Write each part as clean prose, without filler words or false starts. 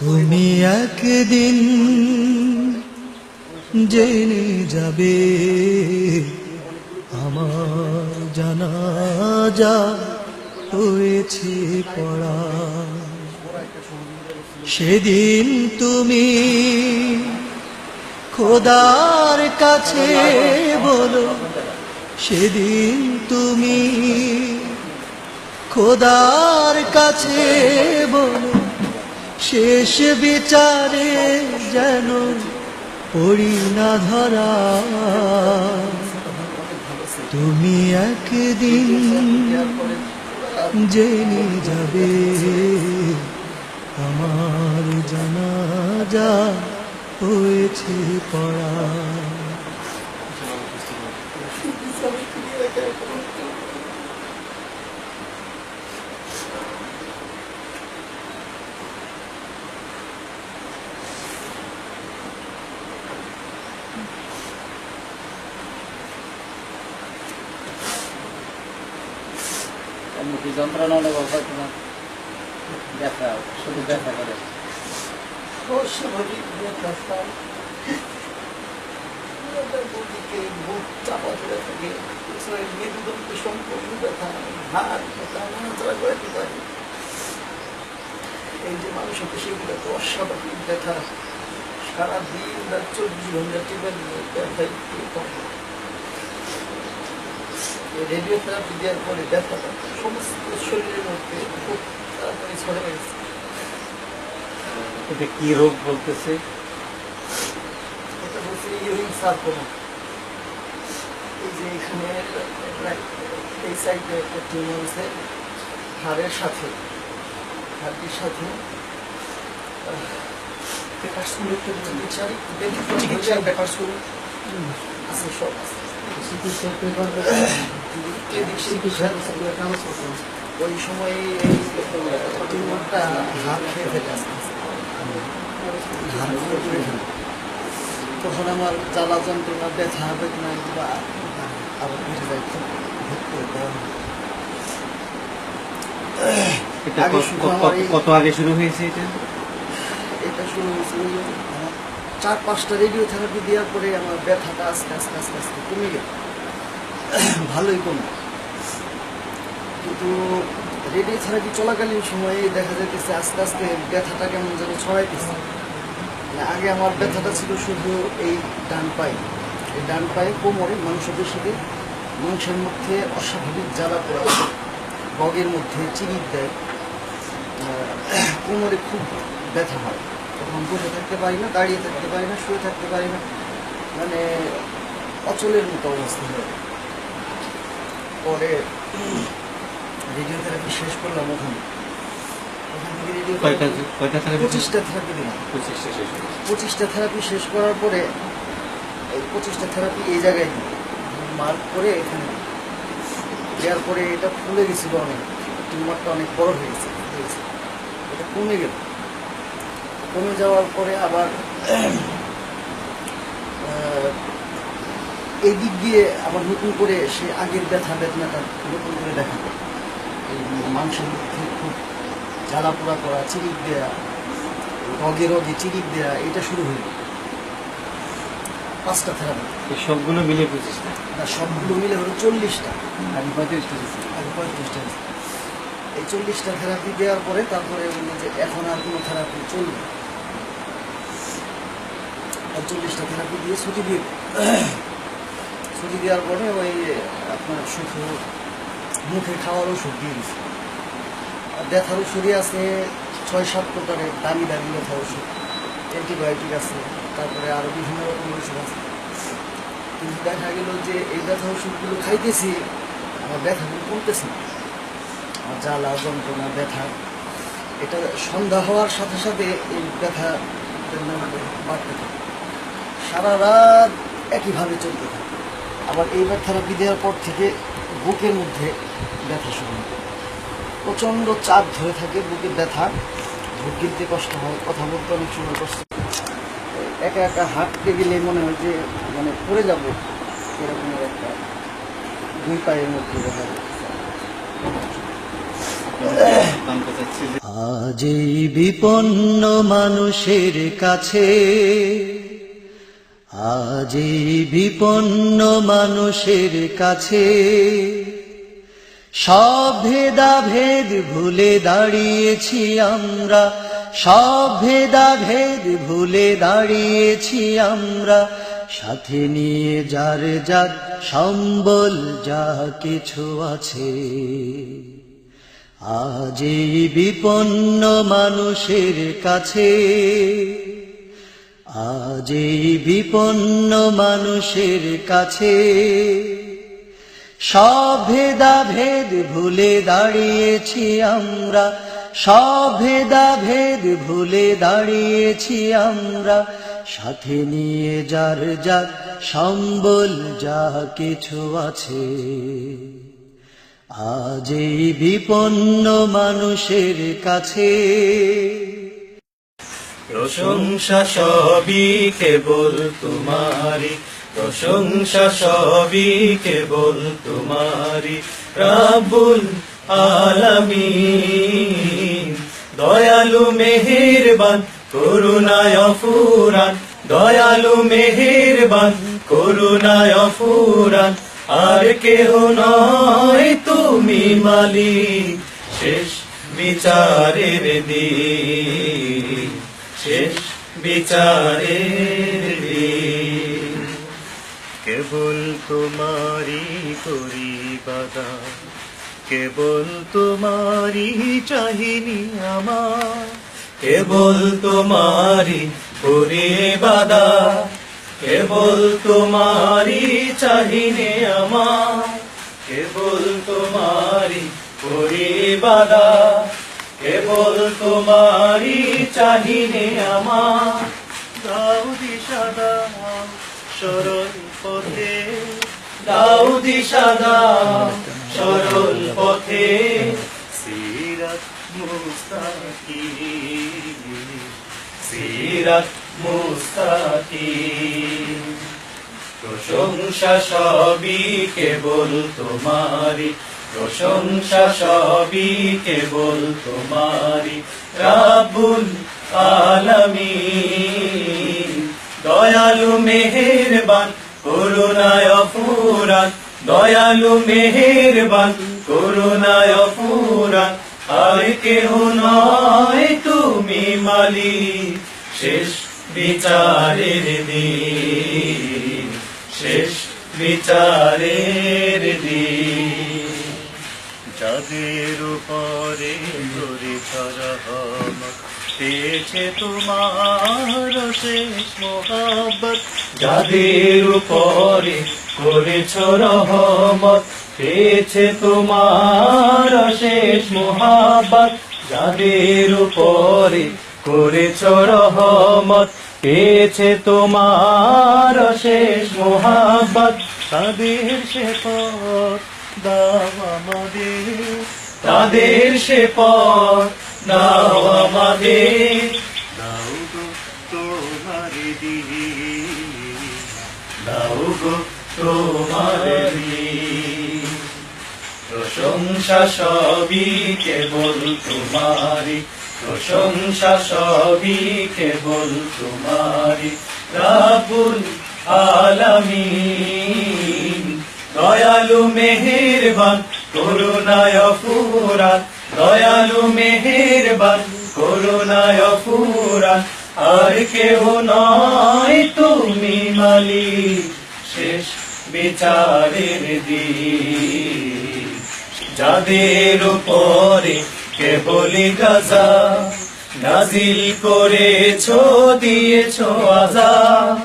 তুমি একদিন জেনে যাবে আমার জানাজা হয়েছে পড়া। সেদিন তুমি খোদার কাছে বলো, সেদিন তুমি খোদার কাছে বলো, শেষ বিচারে যেন পড়ি না ধরা। তুমি একদিন জেনে যাবে আমার জানাজা হয়েছে পড়া। মুখে যন্ত্রণা অনুভব হয় তোমার? ব্যথা, শুধু ব্যথা করে। অস্বাভাবিক ব্যথা, বুক চাপা ধরে থাকে, মেরুদণ্ড সম্পূর্ণ ব্যথা, হাত ব্যথা, নাড়াচাড়া করতে পারি। এই যে মানুষের সেগুলো তো অস্বাভাবিক ব্যথা, সারাদিন রাত 24 ঘন্টা টিপেন ব্যথা একটু কম। রেডিওথেরাপি দেওয়ার পরে ব্যথাটা সমস্ত শরীরের মধ্যে খুব তাড়াতাড়ি ছড়ে গেছে। এটা কি রোগ বলতেছে? এটা বলছে ইউরিন সার্কোমা। এই যে এখানে এই সাইডে একটা টিউমার আছে, হাড়ের সাথে, হাড়টির সাথে চিকিৎসার ব্যাপার শুরু আছে, সব আছে। ওই সময় টিউমারটা হাত খেয়ে ফেলে, তখন আমার জ্বালা যন্ত্রণা, ব্যথা বেদনা এগুলো আবার বেড়ে যায়। কত আগে শুরু হয়েছে এটা? এটা শুরু হয়েছিল 4-5টা রেডিওথেরাপি দেওয়ার পরে আমার ব্যথাটা আস্তে আস্তে আস্তে আস্তে কমে গেল, ভালোই কমে। কিন্তু রেডিওথেরাপি চলাকালীন সময়ে দেখা যাইতেছে আস্তে আস্তে ব্যথাটা কেমন যেন ছড়াইতেছে। আগে আমার ব্যথাটা ছিল শুধু এই ডান পায়ে, এই ডান পায়ে কোমরে মাংসপেশিতে, মাংসের মধ্যে অস্বাভাবিক জ্বালা পড়ে, বগের মধ্যে চিরিপ দেয়, কোমরে খুব ব্যথা হয়। তখন বসে থাকতে পারি না, দাঁড়িয়ে থাকতে পারি না, শুয়ে থাকতে পারি না, মানে অচলের মতো অবস্থা হয়। পরে রেডিওথেরাপি শেষ করলাম, ওখান থেকে রেডিওথেরাপি 25টা থেরাপি দিলাম। 25টা থেরাপি শেষ করার পরে এই 25টা থেরাপি এই জায়গায় দিই, মার্ক করে এখানে দেওয়ার পরে এটা ফুলে গেছিল অনেক, টিউমারটা অনেক বড় হয়ে গেছে, এটা কমে গেল। কমে যাওয়ার পরে আবার এই দিক দিয়ে আবার নতুন করে সে আগের ব্যথা বেদনাটা নতুন করে দেখা যায়। এই মাংসের মধ্যে খুব জ্বালা পোড়া করা, চিরিপ দেয়া, রগে রগে চিরিপ দেয়া, এটা শুরু হয়ে গেল। 5টা থেরাপি, সবগুলো মিলে 25টা না, সবগুলো মিলে হলো 40টা। আমি 35টা আমি 35টা। এই 40টা থেরাপি দেওয়ার পরে তারপরে বললো যে এখন আর কোনো থেরাপি চলবে, 40টা থেরাপি দিয়ে ছুটি দিয়ে, ছুটি দেওয়ার পরে ওই আপনার শুধু মুখে খাওয়ার ওষুধ দিয়ে দিচ্ছে। আর ব্যথার ওষুধই আছে 6-7 প্রকারের দামি দামি ব্যথা ওষুধ, অ্যান্টিবায়োটিক আছে, তারপরে আরও বিভিন্ন রকমের ওষুধ আছে। কিন্তু দেখা গেল যে এই ব্যথা ওষুধগুলো খাইতেছি, আমার ব্যথাগুলো কমতেছে না, আমার জ্বালা যন্ত্রণা ব্যথা, এটা সন্ধ্যা হওয়ার সাথে সাথে এই ব্যথা বাড়তে থাকে, সারা রাত একইভাবে চলতে থাকে। আবার এইবার থেরাপি দেওয়ার পর থেকে বুকের মধ্যে ব্যথা শুরু হয়, প্রচণ্ড চাপ ধরে থাকে বুকে, ব্যথা, ভোট গিলতে কষ্ট হয়, কথা বলতে অনেক সময় কষ্ট, একা একা হাঁটতে গেলে মনে হয় যে মানে পড়ে যাবো, এরকমের একটা 2 পায়ের মধ্যে ব্যথা। জানতে চাচ্ছি যে আজ এই বিপন্ন মানুষের কাছে, আজ এই বিপন্ন মানুষের কাছে সব ভেদাভেদ ভুলে দাঁড়িয়েছি আমরা, সব ভেদাভেদ ভুলে দাঁড়িয়েছি আমরা, সাথে নিয়ে যার যার সম্বল যা কিছু আছে। আজ এই বিপন্ন মানুষের কাছে, আজ এই বিপন্ন মানুষের কাছে সব ভেদাভেদ ভুলে দাঁড়িয়েছি আমরা, সব ভেদাভেদ ভুলে দাঁড়িয়েছি আমরা, সাথে নিয়ে যার যার সম্বল যা কিছু আছে। আজ এই বিপন্ন মানুষের কাছে প্রশংসা সবই কেবল তোমারি, প্রশংসা সবই কেবল তোমারি, রাব্বুল আলামিন। দয়ালু মেহেরবান করুণায় অফুরান, দয়ালু মেহেরবান করুণায় অফুরান, আর কেহ নয় তুমি মালিক শেষ বিচারের দিন, শেষ বিচারের দিন। কেবল তোমারি করি বাদা, কেবল তোমারি চাহিনি আমার, কেবল তোমারি করি বাদা, কেবল তোমারি চাহিনে আমার, কেবল তোমারি করি বাদা, কেবল তোমারি চাহিনে আমার। দাও দিশা দাও সরল পথে, দাও দিশা দাও সরল পথে, সিরাত মুস্তাকিম, সিরাত মুস্তাকিম। প্রশংসা সবই কেবল তোমারি, প্রশংসা সবই কেবল তোমারি, রাব্বুল আলামিন। দয়ালু মেহেরবান করুণায় অফুরান, দয়ালু মেহেরবান করুণায় অফুরান, আর কেহ নয় তুমি মালিক শেষ বিচারের দিন, শেষ বিচারের দিন। যাদের উপরে করেছ রহমত, পেয়েছে তোমার শেষ মোহাব্বত, যাদের উপরে করেছ রহমত, পেয়েছে তোমার শেষ মোহাব্বত, যাদের উপরে করেছ রহমত, পেয়েছে তোমার শেষ মোহাব্বত, তাদের সে পথ দাও আমাদের, তাদের সে পথ দাও আমাদের, দাও গো তোমার দিন, দাও গো তোমার দিন। প্রশংসা সবই কেবল তোমারি, প্রশংসা সবই কেবল তোমারি, রাব্বুল আলামিন। দয়ালু মেহেরবান করুণায় অফুরান, দয়ালু মেহেরবান করুণায় অফুরান, আর কেহ নয় তুমি মালিক শেষ বিচারের দিন। যাদের উপরে কেবলি গাজা নাজিল করেছ, দিয়েছ আযাব,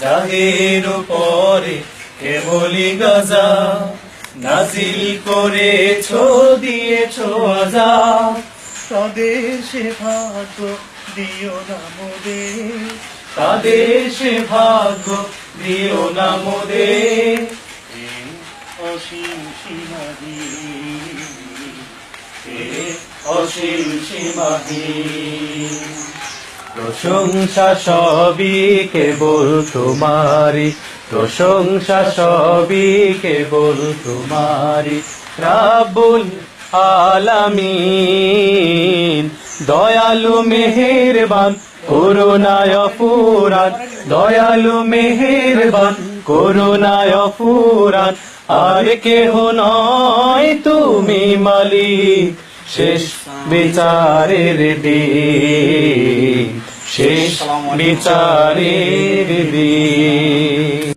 যাদের উপরে কেবলি গাজা নাজিল করেছ, দিয়েছ আযাব, তাদের সে ভাগ্য দিও না মোদের, তাদের সে ভাগ্য দিও না মোদের। অসীম সীমাহীন, অসীম সীমাহীন। প্রশংসা সবই কেবল তোমারি, প্রশংসা সবই কেবল তোমারি, রাব্বুল আলামিন। দয়ালু মেহেরবান করুণায় ফুরান, দয়ালু মেহেরবান করুণায় ফুরান, আর কেহ নয় তুমি মালিক শেষ বিচারের দিন, শেষ বিচারের দিন।